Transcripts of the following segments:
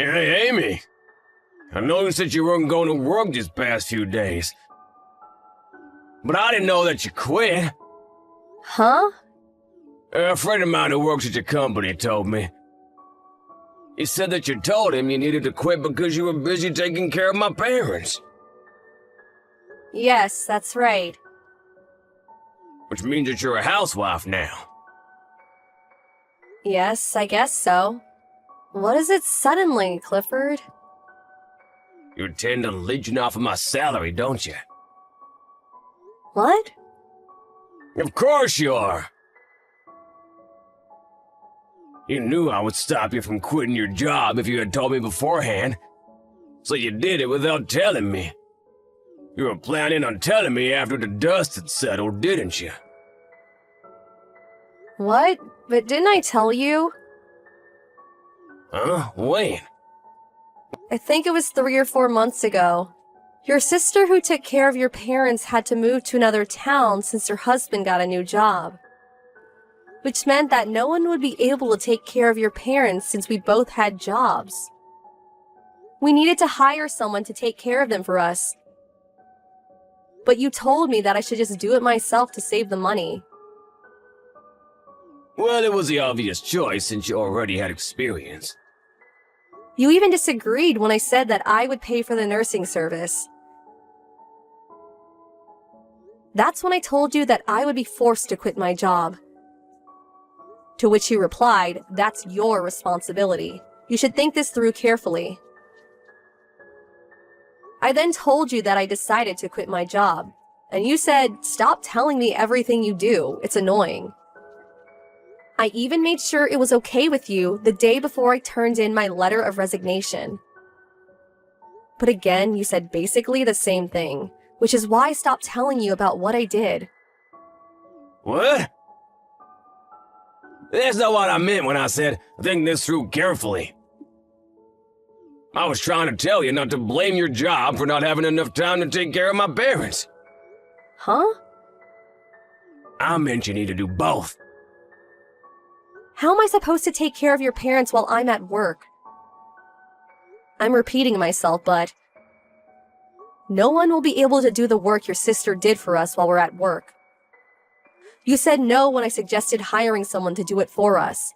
Hey, Amy. I noticed that you weren't going to work these past few days. But I didn't know that you quit. Huh? A friend of mine who works at your company told me. He said that you told him you needed to quit because you were busy taking care of my parents. Yes, that's right. Which means that you're a housewife now. Yes, I guess so. What is it suddenly, Clifford? You intend to leeching off of my salary, don't you? What? Of course you are. You knew I would stop you from quitting your job if you had told me beforehand. So you did it without telling me. You were planning on telling me after the dust had settled, didn't you? What? But didn't I tell you? Huh? When? I think it was 3 or 4 months ago. Your sister who took care of your parents had to move to another town since her husband got a new job. Which meant that no one would be able to take care of your parents since we both had jobs. We needed to hire someone to take care of them for us. But you told me that I should just do it myself to save the money. Well, it was the obvious choice since you already had experience. You even disagreed when I said that I would pay for the nursing service. That's when I told you that I would be forced to quit my job. To which you replied, "That's your responsibility. You should think this through carefully." I then told you that I decided to quit my job, and you said, "Stop telling me everything you do, it's annoying." I even made sure it was okay with you the day before I turned in my letter of resignation. But again, you said basically the same thing, which is why I stopped telling you about what I did. What? That's not what I meant when I said, think this through carefully. I was trying to tell you not to blame your job for not having enough time to take care of my parents. Huh? I meant you need to do both. How am I supposed to take care of your parents while I'm at work? I'm repeating myself, but no one will be able to do the work your sister did for us while we're at work. You said no when I suggested hiring someone to do it for us.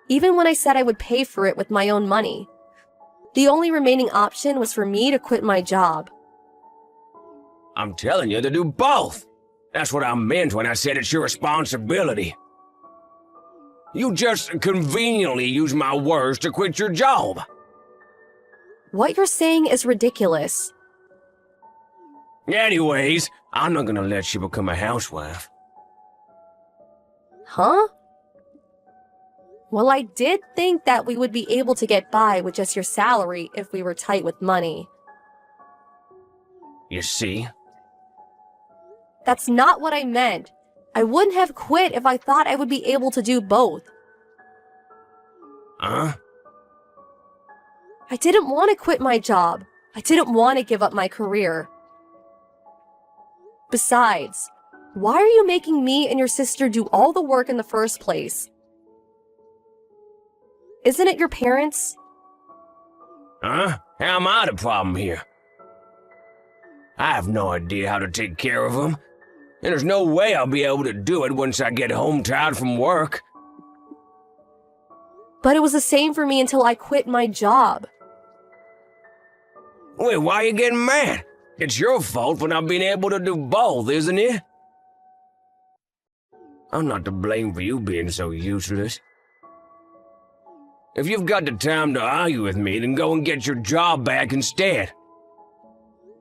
Even when I said I would pay for it with my own money. The only remaining option was for me to quit my job. I'm telling you to do both. That's what I meant when I said it's your responsibility. You just conveniently use my words to quit your job. What you're saying is ridiculous. Anyways, I'm not gonna let you become a housewife. Huh? Well, I did think that we would be able to get by with just your salary if we were tight with money. You see? That's not what I meant. I wouldn't have quit if I thought I would be able to do both. Huh? I didn't want to quit my job. I didn't want to give up my career. Besides, why are you making me and your sister do all the work in the first place? Isn't it your parents? Huh? How am I the problem here? I have no idea how to take care of them. And there's no way I'll be able to do it once I get home tired from work. But it was the same for me until I quit my job. Wait, why are you getting mad? It's your fault for not being able to do both, isn't it? I'm not to blame for you being so useless. If you've got the time to argue with me, then go and get your job back instead.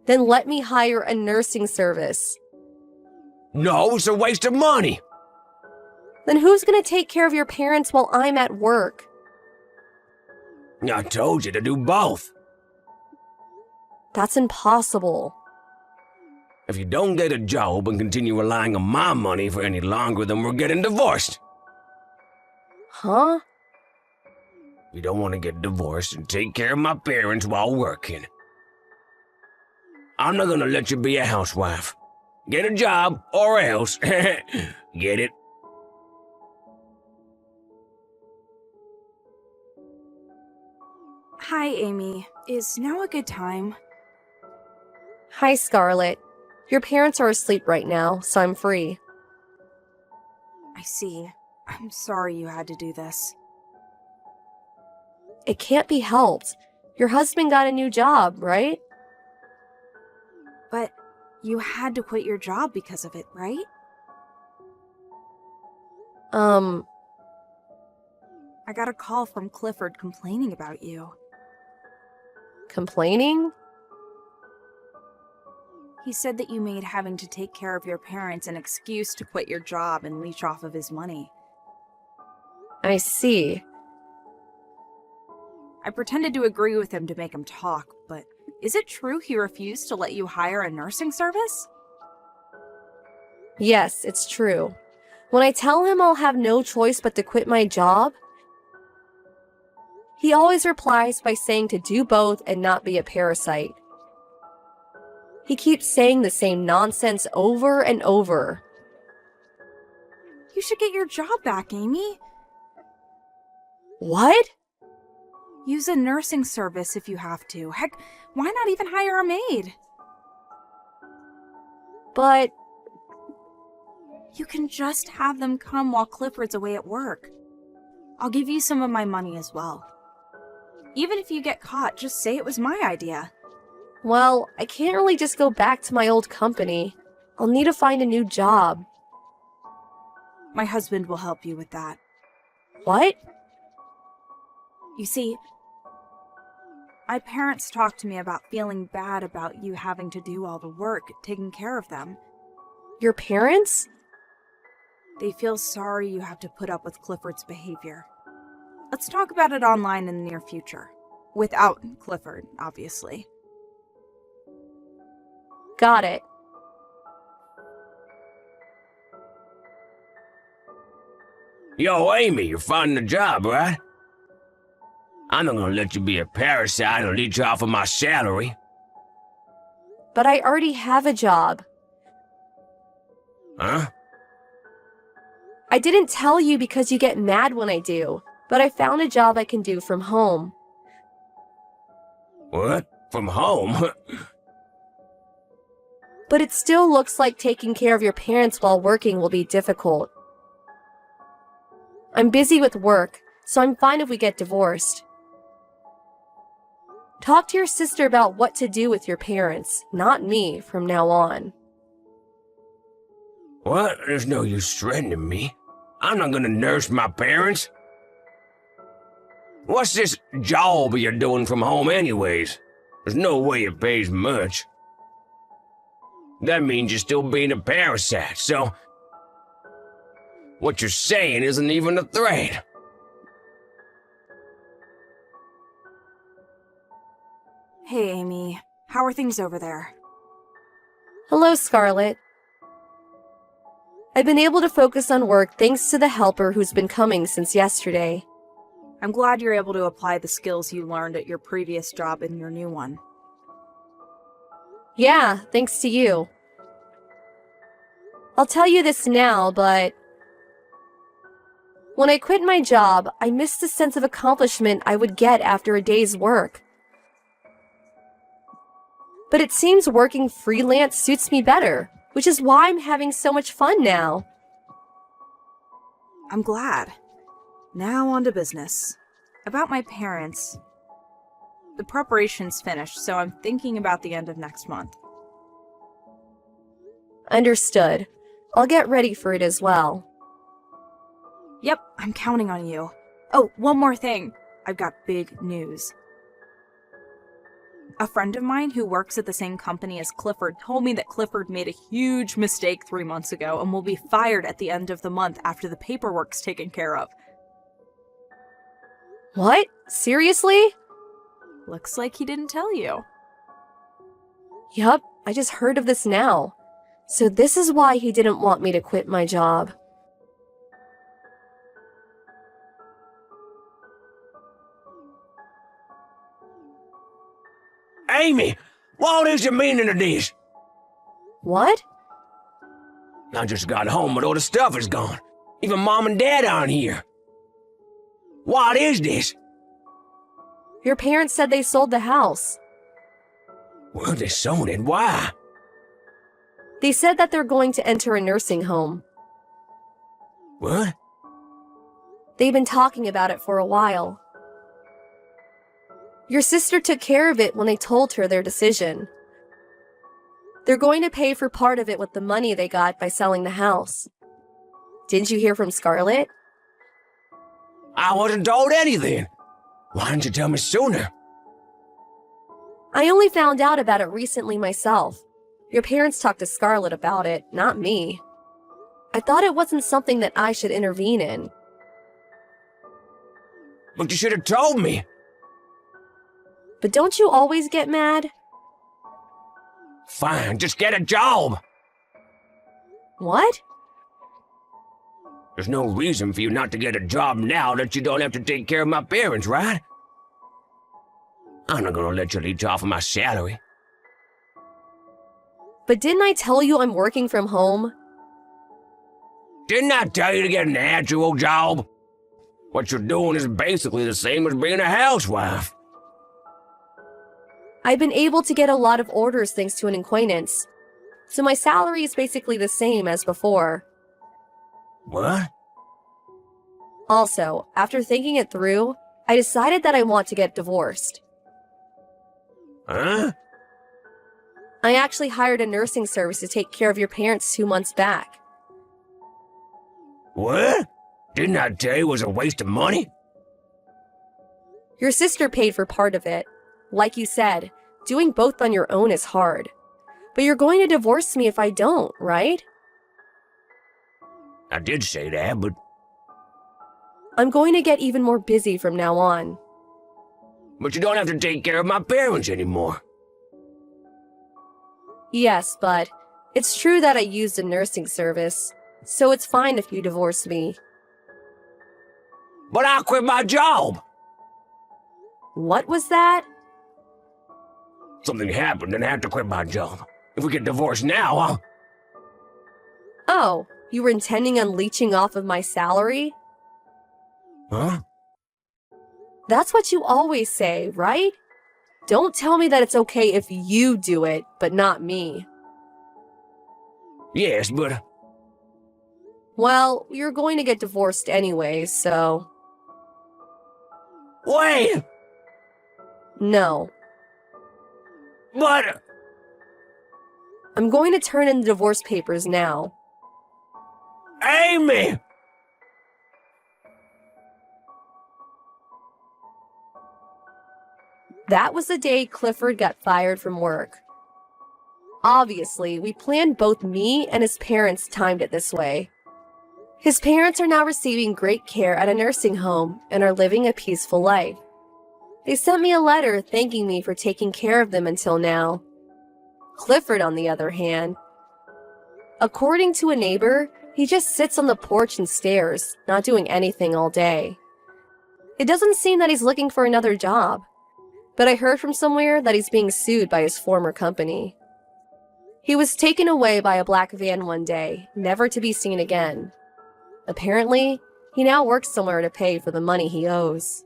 Then let me hire a nursing service. No, it's a waste of money. Then who's gonna take care of your parents while I'm at work? I told you to do both. That's impossible. If you don't get a job and continue relying on my money for any longer, then we're getting divorced. Huh? You don't want to get divorced and take care of my parents while working. I'm not gonna let you be a housewife. Get a job, or else. Get it? Hi, Amy. Is now a good time? Hi, Scarlett. Your parents are asleep right now, so I'm free. I see. I'm sorry you had to do this. It can't be helped. Your husband got a new job, right? But you had to quit your job because of it, right? I got a call from Clifford complaining about you. Complaining? He said that you made having to take care of your parents an excuse to quit your job and leech off of his money. I see. I pretended to agree with him to make him talk, but is it true he refused to let you hire a nursing service? Yes, it's true. When I tell him I'll have no choice but to quit my job, he always replies by saying to do both and not be a parasite. He keeps saying the same nonsense over and over. You should get your job back, Amy. What? Use a nursing service if you have to. Heck, why not even hire a maid? But You can just have them come while Clifford's away at work. I'll give you some of my money as well. Even if you get caught, just say it was my idea. well, I can't really just go back to my old company. I'll need to find a new job. My husband will help you with that. What? You see, my parents talked to me about feeling bad about you having to do all the work, taking care of them. Your parents? They feel sorry you have to put up with Clifford's behavior. Let's talk about it online in the near future. Without Clifford, obviously. Got it. Yo, Amy, you're finding a job, right? I'm not gonna let you be a parasite and leech off of my salary. But I already have a job. Huh? I didn't tell you because you get mad when I do, but I found a job I can do from home. What? From home? But it still looks like taking care of your parents while working will be difficult. I'm busy with work, so I'm fine if we get divorced. Talk to your sister about what to do with your parents, not me, from now on. What? There's no use threatening me. I'm not gonna nurse my parents. What's this job you're doing from home anyways? There's no way it pays much. That means you're still being a parasite, so... what you're saying isn't even a threat. Hey, Amy. How are things over there? Hello, Scarlett. I've been able to focus on work thanks to the helper who's been coming since yesterday. I'm glad you're able to apply the skills you learned at your previous job in your new one. Yeah, thanks to you. I'll tell you this now, but when I quit my job, I missed the sense of accomplishment I would get after a day's work. But it seems working freelance suits me better, which is why I'm having so much fun now. I'm glad. Now on to business. About my parents. The preparation's finished, so I'm thinking about the end of next month. Understood. I'll get ready for it as well. Yep, I'm counting on you. Oh, one more thing. I've got big news. A friend of mine who works at the same company as Clifford told me that Clifford made a huge mistake 3 months ago and will be fired at the end of the month after the paperwork's taken care of. What? Seriously? Looks like he didn't tell you. Yup, I just heard of this now. So this is why he didn't want me to quit my job. Amy, what is the meaning of this? What? I just got home, but all the stuff is gone. Even Mom and Dad aren't here. What is this? Your parents said they sold the house. Well, they sold it. Why? They said that they're going to enter a nursing home. What? They've been talking about it for a while. Your sister took care of it when they told her their decision. They're going to pay for part of it with the money they got by selling the house. Didn't you hear from Scarlett? I wasn't told anything. Why didn't you tell me sooner? I only found out about it recently myself. Your parents talked to Scarlett about it, not me. I thought it wasn't something that I should intervene in. But you should have told me. But don't you always get mad? Fine, just get a job. What? There's no reason for you not to get a job now that you don't have to take care of my parents, right? I'm not gonna let you leech off of my salary. But didn't I tell you I'm working from home? Didn't I tell you to get an actual job? What you're doing is basically the same as being a housewife. I've been able to get a lot of orders thanks to an acquaintance, so my salary is basically the same as before. What? Also, after thinking it through, I decided that I want to get divorced. Huh? I actually hired a nursing service to take care of your parents 2 months back. What? Didn't I tell you it was a waste of money? Your sister paid for part of it. Like you said, doing both on your own is hard. But you're going to divorce me if I don't, right? I did say that, but... I'm going to get even more busy from now on. But you don't have to take care of my parents anymore. Yes, but it's true that I used a nursing service, so it's fine if you divorce me. But I'll quit my job! What was that? Something happened and I have to quit my job. If we get divorced now, I'll... Oh, you were intending on leeching off of my salary? Huh? That's what you always say, right? Don't tell me that it's okay if you do it, but not me. Yes, but... Well, you're going to get divorced anyway, so... Wait! No. But... I'm going to turn in the divorce papers now. Amy! That was the day Clifford got fired from work. Obviously, we planned both me and his parents timed it this way. His parents are now receiving great care at a nursing home and are living a peaceful life. They sent me a letter thanking me for taking care of them until now. Clifford, on the other hand, according to a neighbor, he just sits on the porch and stares, not doing anything all day. It doesn't seem that he's looking for another job, but I heard from somewhere that he's being sued by his former company. He was taken away by a black van one day, never to be seen again. Apparently, he now works somewhere to pay for the money he owes.